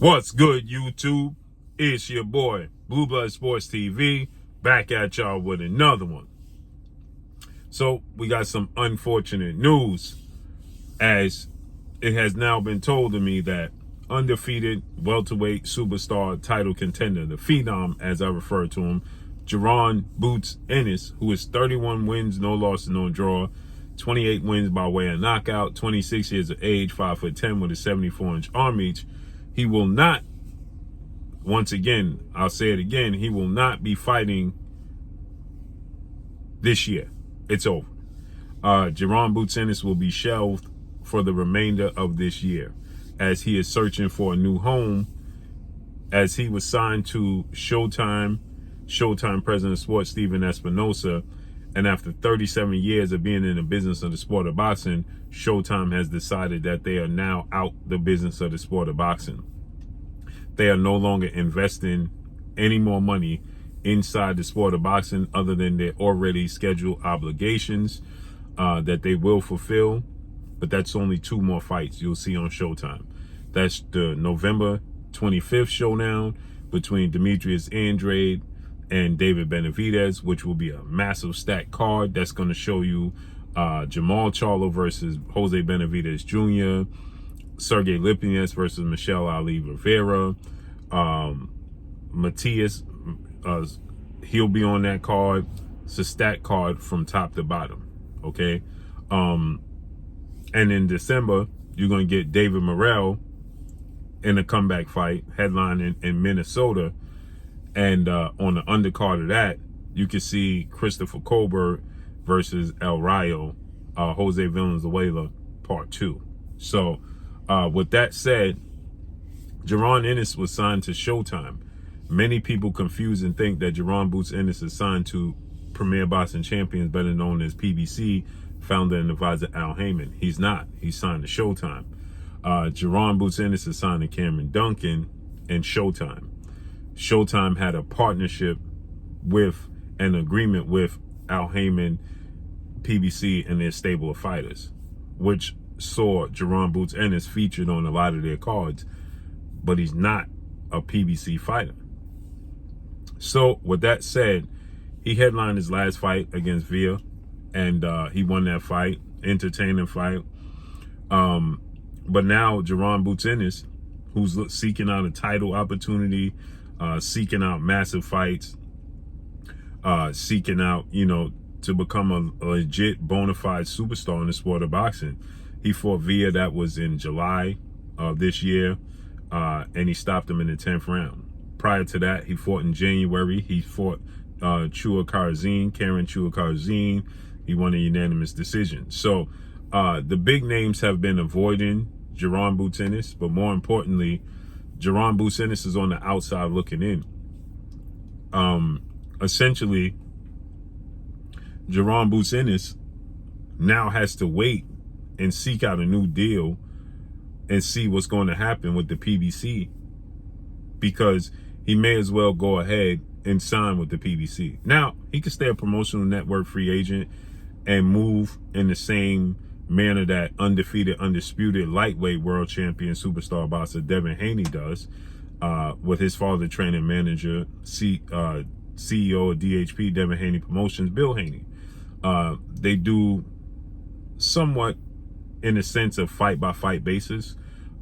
What's good, YouTube? It's your boy, Blue Blood Sports TV, back at y'all with another one. So, we got some unfortunate news, as it has now been told to me that undefeated welterweight superstar title contender, the Phenom, as I refer to him, Jaron Boots Ennis, who is 31 wins, no loss, no draw, 28 wins by way of knockout, 26 years of age, 5'10" with a 74-inch arm reach. He will not, once again, I'll say it again, he will not be fighting this year. It's over. Jaron Boots Ennis will be shelved for the remainder of this year, as he is searching for a new home, as he was signed to Showtime President of Sports Stephen Espinosa, and after 37 years of being in the business of the sport of boxing, Showtime has decided that they are now out the business of the sport of boxing. They are no longer investing any more money inside the sport of boxing other than their already scheduled obligations that they will fulfill. But that's only 2 more fights you'll see on Showtime. That's the November 25th showdown between Demetrius Andrade and David Benavidez, which will be a massive stacked card. That's going to show you Jamal Charlo versus Jose Benavidez Jr., Sergey Lipinets versus Michelle Ali Rivera, Matias, he'll be on that card. It's a stacked card from top to bottom, okay? And in December, you're going to get David Morrell in a comeback fight, headline in Minnesota. And on the undercard of that, you can see Christopher Colbert versus El Rayo, Jose Valenzuela, part 2. So, with that said, Jaron Ennis was signed to Showtime. Many people confuse and think that Jaron Boots Ennis is signed to Premier Boxing Champions, better known as PBC, founder and advisor Al Heyman. He's not. He's signed to Showtime. Jaron Boots Ennis is signed to Cameron Duncan and Showtime. Showtime had a partnership with, an agreement with Al Heyman, PBC, and their stable of fighters, which saw Jaron Boots Ennis featured on a lot of their cards, but he's not a PBC fighter. So with that said, he headlined his last fight against Villa, and he won that fight, entertaining fight. But now Jaron Boots Ennis, who's seeking out a title opportunity, seeking out massive fights, seeking out, to become a legit bona fide superstar in the sport of boxing. He fought Villa, that was in July of this year, and he stopped him in the 10th round. Prior to that, he fought in January. He fought Karen Chua-Karzin. He won a unanimous decision. So the big names have been avoiding Jaron Boots Ennis, but more importantly, Jaron Boots Ennis is on the outside looking in. Essentially, Jaron Boots Ennis now has to wait and seek out a new deal and see what's going to happen with the PBC, because he may as well go ahead and sign with the PBC. Now, he could stay a promotional network free agent and move in the same manner that undefeated, undisputed lightweight world champion superstar boxer Devin Haney does, with his father, trainer, manager, CEO of DHP, Devin Haney Promotions, Bill Haney. They do somewhat in the sense of fight-by-fight basis.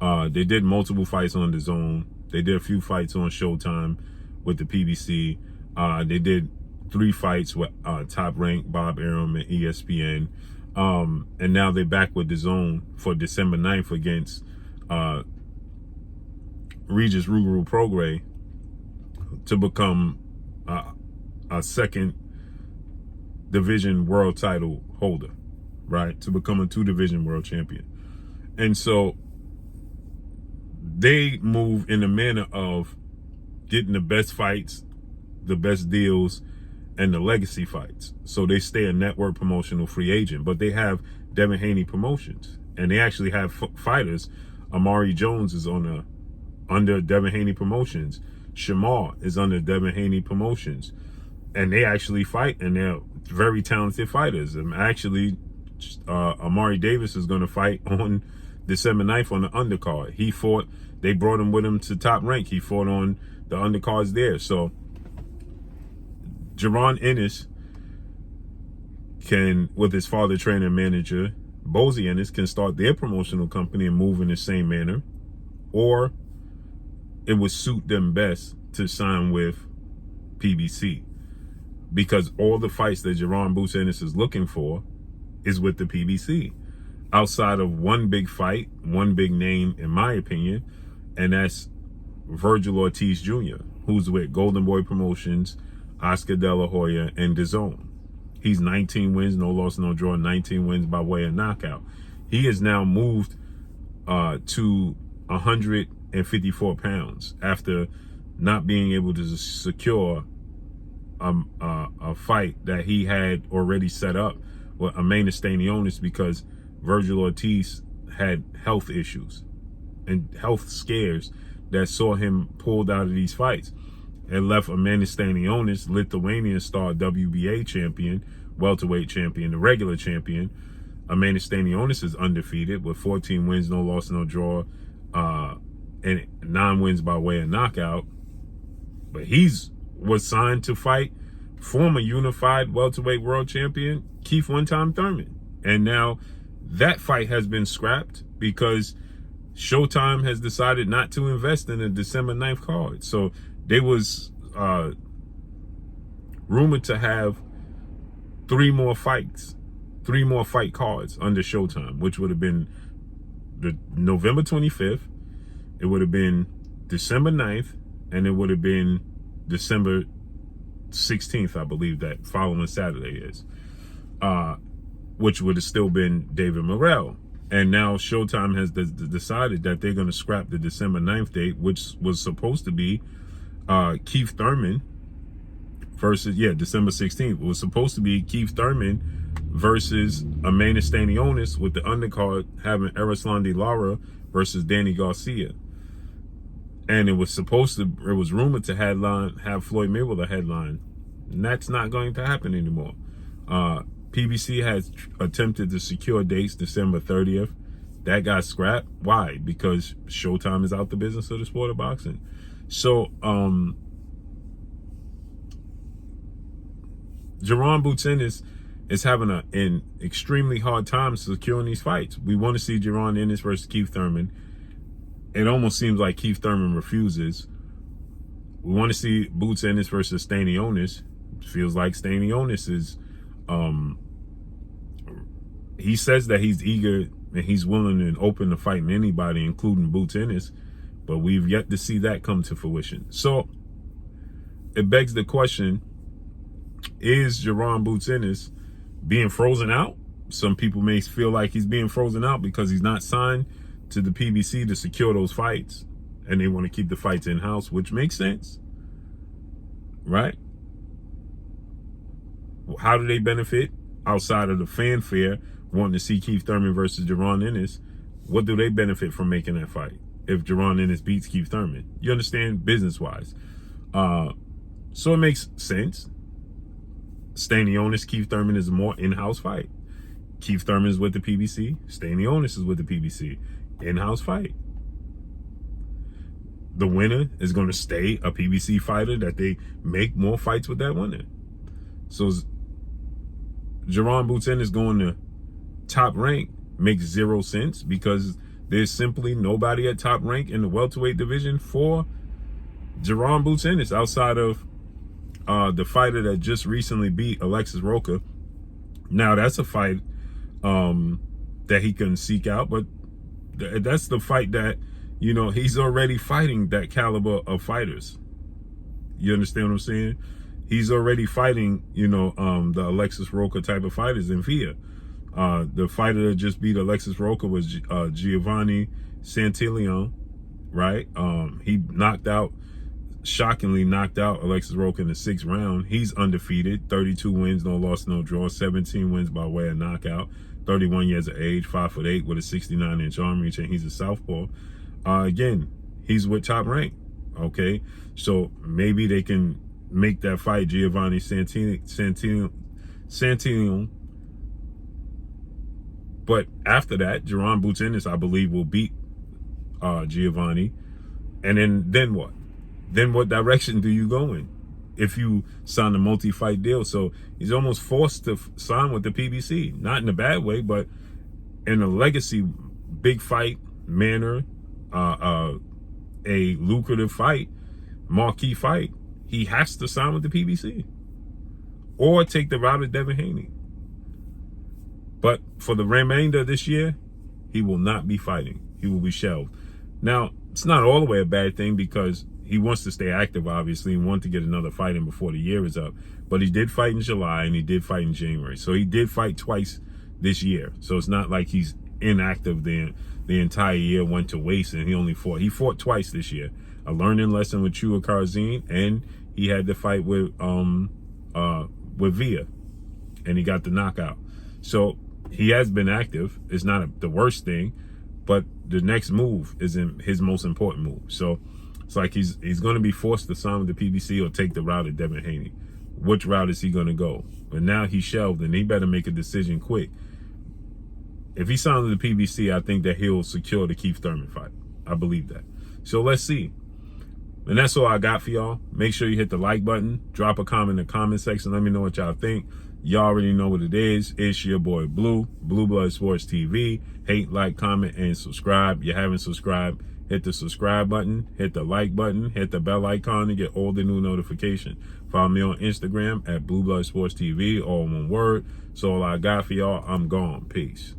They did multiple fights on the Zone. They did a few fights on Showtime with the PBC. They did 3 fights with Top Rank, Bob Arum, and ESPN. And now they're back with the Zone for December 9th against Regis Ruguru Prograis to become a second division world title holder, right? To become a 2-division world champion. And so they move in the manner of getting the best fights, the best deals, and the legacy fights. So they stay a network promotional free agent, but they have Devin Haney Promotions, and they actually have fighters. Amari Jones is under Devin Haney Promotions. Shamar is under Devin Haney Promotions, and they actually fight, and they're very talented fighters. And actually, Amari Davis is going to fight on December 9th on the undercard. He fought they brought him with him to Top Rank. He fought on the undercards there. So Jaron Ennis can, with his father, trainer, and manager, Bozy Ennis, can start their promotional company and move in the same manner, or it would suit them best to sign with PBC, because all the fights that Jaron Boots Ennis is looking for is with the PBC. Outside of one big fight, one big name, in my opinion, and that's Virgil Ortiz Jr., who's with Golden Boy Promotions, Oscar De La Hoya, and DAZN. He's 19 wins, no loss, no draw, 19 wins by way of knockout. He has now moved to 154 pounds after not being able to secure a fight that he had already set up with Amanda Stanionis, because Virgil Ortiz had health issues and health scares that saw him pulled out of these fights. It left Amanda Stanionis, Lithuanian star, WBA champion, welterweight champion, the regular champion. Amanda Stanionis is undefeated with 14 wins, no loss, no draw, and 9 wins by way of knockout. But was signed to fight former unified welterweight world champion Keith one-time Thurman. And now that fight has been scrapped because Showtime has decided not to invest in a December 9th card. So they was rumored to have 3 more fight cards under Showtime, which would have been the November 25th, it would have been December 9th, and it would have been December 16th, I believe that following Saturday is, which would have still been David Morrell. And now Showtime has decided that they're going to scrap the December 9th date, which was supposed to be Keith Thurman versus, December 16th. It was supposed to be Keith Thurman versus Amanda Stanionis, with the undercard having Erislandy Lara versus Danny Garcia. And it was rumored to have Floyd Mayweather headline. And that's not going to happen anymore. PBC has attempted to secure dates December 30th. That got scrapped. Why? Because Showtime is out the business of the sport of boxing. So, Jaron Boots Ennis is having an extremely hard time securing these fights. We want to see Jaron Ennis versus Keith Thurman. It almost seems like Keith Thurman refuses. We want to see Boots Ennis versus Stanionis. Feels like Stanionis is, he says that he's eager and he's willing and open to fighting anybody, including Boots Ennis, but we've yet to see that come to fruition. So it begs the question, is Jaron Boots Ennis being frozen out? Some people may feel like he's being frozen out because he's not signed to the PBC to secure those fights, and they want to keep the fights in-house, which makes sense, right? How do they benefit outside of the fanfare wanting to see Keith Thurman versus Jaron Ennis? What do they benefit from making that fight if Jaron Ennis beats Keith Thurman? You understand, business-wise. So it makes sense. Stanionis, Keith Thurman is a more in-house fight. Keith Thurman is with the PBC. Stanionis is with the PBC. In-house fight. The winner is going to stay a PBC fighter that they make more fights with that winner. So Jaron Boots Ennis going to Top Rank makes 0 sense because there's simply nobody at Top Rank in the welterweight division for Jaron Boots Ennis outside of the fighter that just recently beat Alexis Roca. Now that's a fight that he can seek out, but that's the fight that, he's already fighting that caliber of fighters. You understand what I'm saying? He's already fighting, the Alexis Roca type of fighters in FIA. The fighter that just beat Alexis Roca was Giovanni Santillan, right? He shockingly knocked out Alexis Roca in the 6th round. He's undefeated, 32 wins, no loss, no draw, 17 wins by way of knockout, 31 years of age, 5'8" with a 69-inch arm reach, and he's a southpaw. Again, he's with Top Rank, okay? So maybe they can make that fight Giovanni Santillan. But after that, Jaron Boots Ennis, I believe, will beat Giovanni And then what? Then what direction do you go in if you sign a multi-fight deal? So he's almost forced to sign with the PBC, not in a bad way, but in a legacy big fight manner, a lucrative fight, marquee fight. He has to sign with the PBC or take the route of Devin Haney. But for the remainder of this year, he will not be fighting. He will be shelved. Now, it's not all the way a bad thing because he wants to stay active, obviously, and want to get another fight in before the year is up. But he did fight in July and he did fight in January. So he did fight twice this year. So it's not like he's inactive the entire year, went to waste, and he only fought. He fought twice this year. A learning lesson with Chua Karzine, and he had to fight with Villa, and he got the knockout. So he has been active. It's not the worst thing, but the next move isn't his most important move. So it's like he's going to be forced to sign with the PBC or take the route of Devin Haney. Which route is he going to go? But now he's shelved, and he better make a decision quick. If he signs with the PBC, I think that he'll secure the Keith Thurman fight. I believe that. So let's see. And that's all I got for y'all. Make sure you hit the like button. Drop a comment in the comment section. Let me know what y'all think. Y'all already know what it is. It's your boy Blue Blood Sports TV. Hate, like, comment, and subscribe. If you haven't subscribed, hit the subscribe button, hit the like button, hit the bell icon to get all the new notifications. Follow me on Instagram at Blue Blood Sports TV, all one word. So all I got for y'all. I'm gone. Peace.